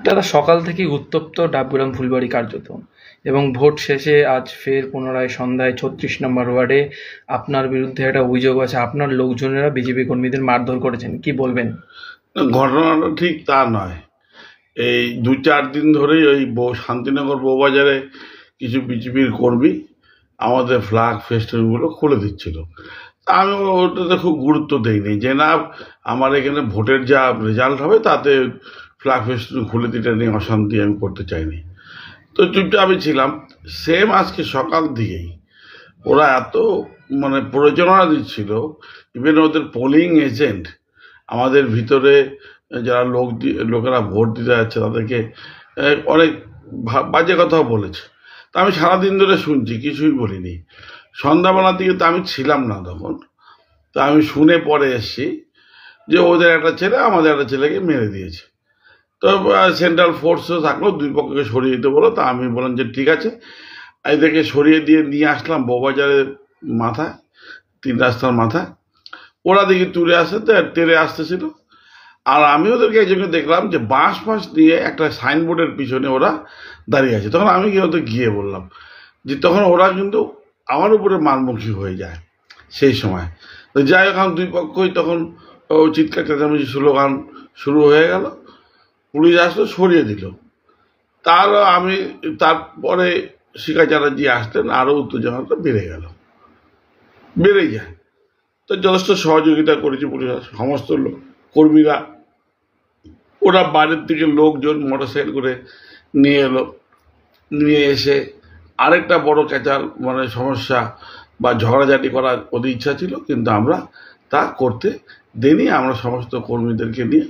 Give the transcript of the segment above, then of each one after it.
দাদা, সকাল থেকেই উত্তপ্ত ডাবগ্রাম ফুলবাড়ি কার্যত, এবং ভোট শেষে আজ ফের পুনরায় সন্ধ্যায় ৩৬ নম্বর ওয়ার্ডে আপনার বিরুদ্ধে একটা অভিযোগ আছে, আপনার লোকজনেরা বিজেপি কর্মীদের মারধর করেছেন, কি বলবেন? ঘটনাটা ঠিক তা নয়। এই ২-৪ দিন ধরেই ওই শান্তিনগর বউবাজারে কিছু বিজেপির কর্মী আমাদের ফ্ল্যাগ ফেস্টুনগুলো খুলে দিচ্ছিল। আমি ওটাতে খুব গুরুত্ব দিইনি, যে না আমার এখানে ভোটের যা রেজাল্ট হবে তাতে ফ্ল্যাগ ফেস্টুন খুলে দিতে নিয়ে অশান্তি আমি করতে চাইনি, তো চুপচাপ আমি ছিলাম। সেম আজকে সকাল দিকেই ওরা এত প্ররোচনা দিচ্ছিল, ইভেন ওদের পোলিং এজেন্ট আমাদের ভিতরে যারা লোকেরা ভোট দিতে যাচ্ছে তাদেরকে অনেক বাজে কথাও বলেছে। তা আমি সারাদিন ধরে শুনছি, কিছুই বলিনি। সন্ধ্যাবেলার দিকে তো আমি ছিলাম না তখন, তা আমি শুনে পরে এসছি যে ওদের একটা ছেলে আমাদের একটা ছেলেকে মেরে দিয়েছে। তো সেন্ট্রাল ফোর্সও থাকলো, দুই পক্ষকে সরিয়ে দিতে বলো। তা আমি বললাম যে ঠিক আছে, এদেরকে সরিয়ে দিয়ে নিয়ে আসলাম বউবাজারের মাথায়, ৩ রাস্তার মাথায়। ওরা দেখি তুলে আসতে তেরে আসতেছিল, আর আমি ওদেরকে একজনকে দেখলাম যে বাঁশ ফাঁস দিয়ে একটা সাইনবোর্ডের পিছনে ওরা দাঁড়িয়ে আছে। তখন আমি গিয়ে বললাম যে, তখন ওরা কিন্তু আমার উপরে মারমুখী হয়ে যায় সেই সময়। তো যাই হোক, দুই পক্ষই তখন চিৎকার চেঁচামেচি স্লোগান শুরু হয়ে গেল। পুলিশ আসলো, সরিয়ে দিল। তারপরে শিখা চ্যাটার্জি আসতেন, আরও উত্তেজনাটা বেড়ে যায়। তো যথেষ্ট সহযোগিতা করেছে পুলিশের সমস্ত কর্মীরা। ওরা বাইরের থেকে লোকজন মোটরসাইকেল করে নিয়ে এলো, নিয়ে এসে আরেকটা বড় ক্যাচাল সমস্যা বা ঝগড়াঝাটি করার ওদের ইচ্ছা ছিল, কিন্তু আমরা তা করতে দেনি। আমরা সমস্ত কর্মীদেরকে নিয়ে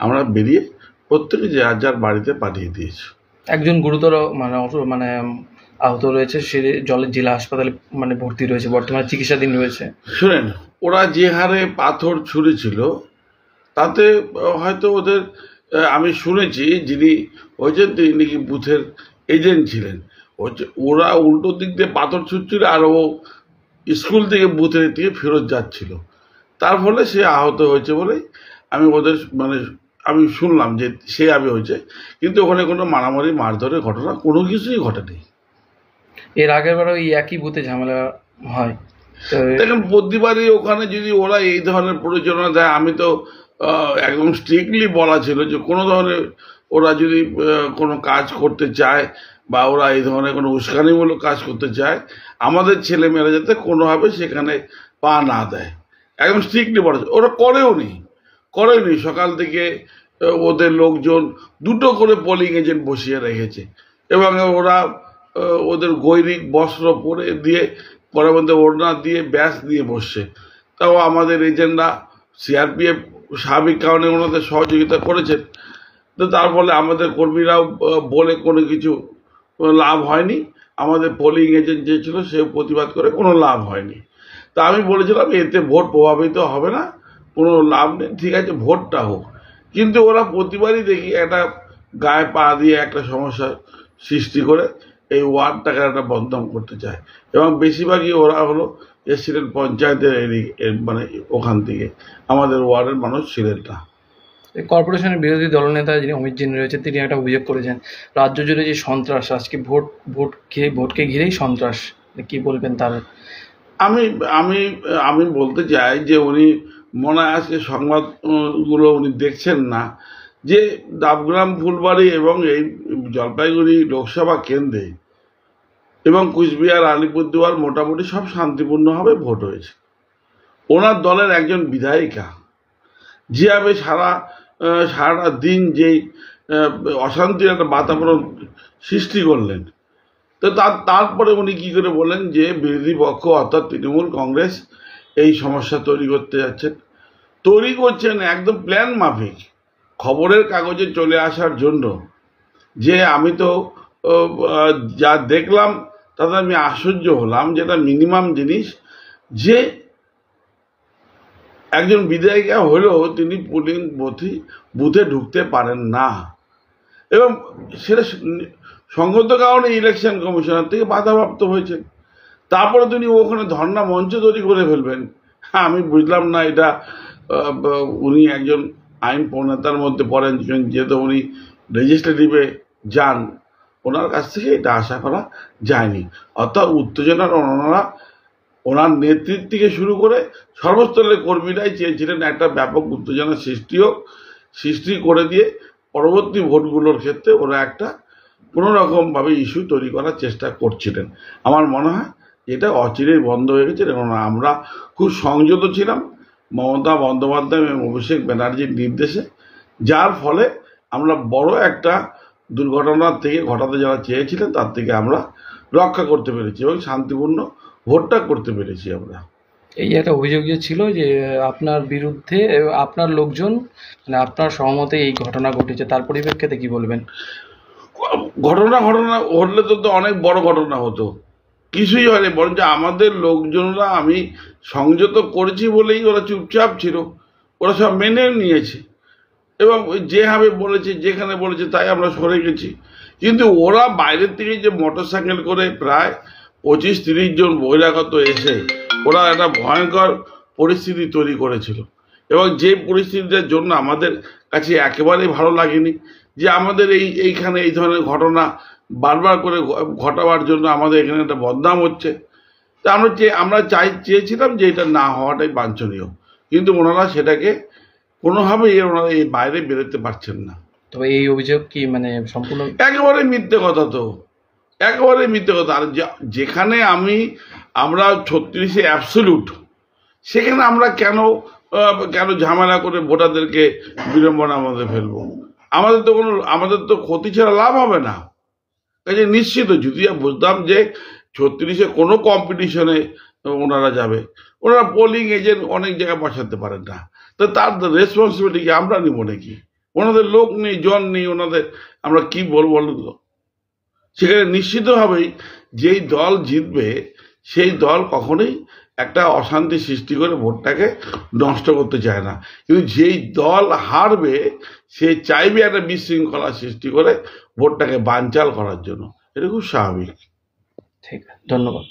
আমরা বেরিয়ে প্রত্যেকে যার যার বাড়িতে পাঠিয়ে দিয়েছি। একজন গুরুতর আহত রয়েছে, সে জেলা হাসপাতালে ভর্তি রয়েছে, বর্তমানে চিকিৎসাধীন রয়েছে। শুনেন, ওরা যে হারে পাথর ছুঁড়েছিল তাতে হয়তো ওদের, আমি শুনেছি যিনি হয়েছেন তিনি নাকি বুথের এজেন্ট ছিলেন। ওরা উল্টো দিক দিয়ে পাথর ছুটছিল, আর ও স্কুল থেকে বুথের থেকে ফেরত যাচ্ছিল, তার ফলে সে আহত হয়েছে বলে আমি শুনলাম যে সে হয়েছে। কিন্তু ওখানে কোনো মারামারি মারধরের ঘটনা কোনো কিছুই ঘটেনি। এর আগের বারও এই একই বুথে ঝামেলা হয়। দেখেন, প্রতিবারই ওখানে যদি ওরা এই ধরনের প্ররোচনা দেয়, আমি তো একদম স্ট্রিক্টলি বলা ছিল যে কোনো ধরনের ওরা যদি কোনো কাজ করতে চায় বা ওরা এই ধরনের কোনো উস্কানিমূলক কাজ করতে চায়, আমাদের ছেলেমেয়েরা যাতে কোনোভাবে সেখানে পা না দেয়, একদম স্ট্রিক্টলি বলা। ওরা করেওনি। সকাল থেকে ওদের লোকজন 2টো করে পোলিং এজেন্ট বসিয়ে রেখেছে, এবং ওরা ওদের গৈরিক বস্ত্র পরে দিয়ে পরে মধ্যে ওড়না দিয়ে ব্যাস দিয়ে বসছে। তাও আমাদের এজেন্টরা সিআরপিএফ স্বাভাবিক কারণে ওনাদের সহযোগিতা করেছেন। তো তার ফলে আমাদের কর্মীরাও বলে কোনো কিছু লাভ হয়নি। আমাদের পোলিং এজেন্ট যে ছিল সে প্রতিবাদ করে কোনো লাভ হয়নি। তা আমি বলেছিলাম এতে ভোট প্রভাবিত হবে না, কোনো লাভ নেই, ঠিক আছে ভোটটা হোক। কিন্তু ওরা প্রতিবারই দেখি একটা গায়ে পা দিয়ে একটা সমস্যা সৃষ্টি করে এই ওয়ার্ডটাকে একটা বদনাম করতে চায়, এবং বেশিরভাগই ওরা এসেছিলেন পঞ্চায়েতের ওখান থেকে, আমাদের ওয়ার্ডের মানুষ ছিলেন না। কর্পোরেশনের বিরোধী দলনেতা যিনি অমিত জিন রয়েছে, তিনি একটা অভিযোগ করেছেন রাজ্য জুড়ে যে সন্ত্রাস, আজকে ভোটকে ঘিরেই সন্ত্রাস, কি বলবেন তার? আমি বলতে চাই যে উনি মনে হয় আজকে সংবাদগুলো উনি দেখছেন না, যে ডাবগ্রাম ফুলবাড়ি এবং এই জলপাইগুড়ি লোকসভা কেন্দ্রে এবং কুচবিহার আলিপুরদুয়ার মোটামুটি সব শান্তিপূর্ণভাবে ভোট হয়েছে। ওনার দলের একজন বিধায়িকা যেভাবে সারাটা দিন যেই অশান্তির একটা বাতাবরণ সৃষ্টি করলেন, তো তারপরে উনি কি করে বলেন যে বিরোধী পক্ষ অর্থাৎ তৃণমূল কংগ্রেস এই সমস্যা তৈরি করছেন একদম প্ল্যান মাফিক, খবরের কাগজে চলে আসার জন্য। যে আমি তো যা দেখলাম তাতে আমি আশ্চর্য হলাম, যেটা মিনিমাম জিনিস, যে একজন বিধায়িকা হলেও তিনি পোলিং বুথে ঢুকতে পারেন না, এবং সেটা সংগত কারণে ইলেকশন কমিশনার থেকে বাধাপ্রাপ্ত হয়েছেন। তারপরে তিনি ওখানে ধর্ণা মঞ্চ তৈরি করে ফেলবেন। আমি বুঝলাম না এটা। উনি একজন আইন প্রণেতার মধ্যে পড়েন, যেহেতু উনি লেজিসলেটিভে যান, ওনার কাছ থেকে এটা আশা করা যায়নি। অর্থাৎ উত্তেজনার ওনার নেতৃত্ব থেকে শুরু করে সর্বস্তরের কর্মীরাই চেয়েছিলেন একটা ব্যাপক উত্তেজনা সৃষ্টি করে দিয়ে পরবর্তী ভোটগুলোর ক্ষেত্রে ওরা একটা কোনোরকমভাবে ইস্যু তৈরি করার চেষ্টা করছিলেন। আমার মনে হয় এটা অচিরেই বন্ধ হয়ে গেছে এবং আমরা খুব সংযত ছিলাম মমতা বন্দ্যোপাধ্যায় এবং অভিষেক ব্যানার্জির নির্দেশে, যার ফলে আমরা বড় একটা দুর্ঘটনার থেকে ঘটাতে যারা চেয়েছিলেন তার থেকে আমরা রক্ষা করতে পেরেছি এবং শান্তিপূর্ণ ভোটটা করতে পেরেছি আমরা। এই একটা অভিযোগ যে ছিল যে আপনার বিরুদ্ধে আপনার লোকজন মানে আপনার সহমতে এই ঘটনা ঘটেছে, তার পরিপ্রেক্ষিতে কি বলবেন? ঘটনা ঘটলে তো অনেক বড় ঘটনা হতো, কিছুই হয়নি, বরঞ্চ আমাদের লোকজনরা আমি সংযত করেছি বলেই ওরা চুপচাপ ছিল, ওরা সব মেনে নিয়েছে এবং যেভাবে বলেছে যেখানে বলেছে তাই আমরা সরে গেছি। কিন্তু ওরা বাইরের থেকে যে মোটর সাইকেল করে প্রায় 25-30 জন বহিরাগত এসে ওরা একটা ভয়ঙ্কর পরিস্থিতি তৈরি করেছিল এবং যে পরিস্থিতিটার জন্য আমাদের কাছে একেবারেই ভালো লাগেনি যে আমাদের এইখানে এই ধরনের ঘটনা বারবার করে ঘটাবার জন্য আমাদের এখানে একটা বদনাম হচ্ছে। তা আমরা চেয়েছিলাম যে এটা না হওয়াটাই বাঞ্ছনীয়, কিন্তু ওনারা সেটাকে কোনোভাবেই ওনারা এই বাইরে বেরোতে পারছেন না। তবে এই অভিযোগ কি মানে সম্পূর্ণ একেবারে মিথ্যে কথা, তো একেবারে মিথ্যে কথা। আর যেখানে আমরা 36-এ অ্যাবসলিউট, সেখানে আমরা কেন ঝামেলা করে ভোটারদেরকে বিড়ম্বনার মধ্যে ফেলবো? আমাদের তো ক্ষতি ছাড়া লাভ হবে না। কাজে নিশ্চিত যদি বুঝতাম যে 36-এ কোনো কম্পিটিশনে ওনারা যাবে, ওনারা পোলিং এজেন্ট অনেক জায়গায় বসাতে পারেন না, তো তার রেসপন্সিবিলিটি কি আমরা নিব নাকি? ওনাদের লোক নেই, জন নেই, ওনাদের আমরা কি বলবো বলুন তো? সেখানে নিশ্চিতভাবেই যেই দল জিতবে সেই দল কখনোই একটা অশান্তি সৃষ্টি করে ভোটটাকে নষ্ট করতে চায় না, কিন্তু যেই দল হারবে সে চাইবে একটা বিশৃঙ্খলা সৃষ্টি করে ভোটটাকে বানচাল করার জন্য। এটা খুব স্বাভাবিক। ঠিক আছে, ধন্যবাদ।